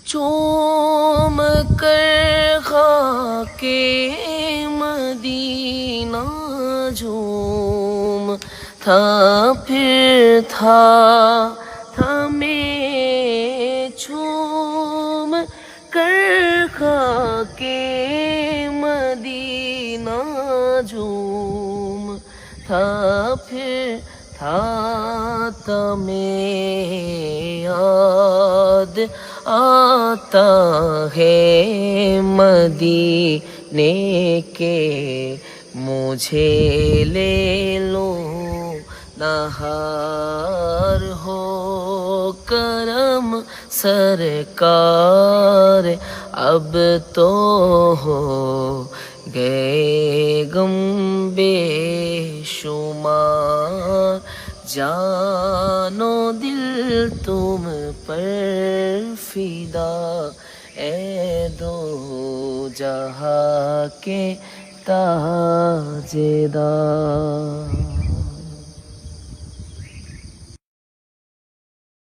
چوم کر خاکے مدینہ جھوم تھا، پھر تھا میں چوم کر خاکے مدینہ جھوم تھا، پھر تھا میں یاد آتا ہے مدینے کے، مجھے لے لو نہار ہو کرم سرکار، اب تو ہو گئے غم بے شمار، جان و دل تم پر فدا، اے دو جہاں کے تاجدار۔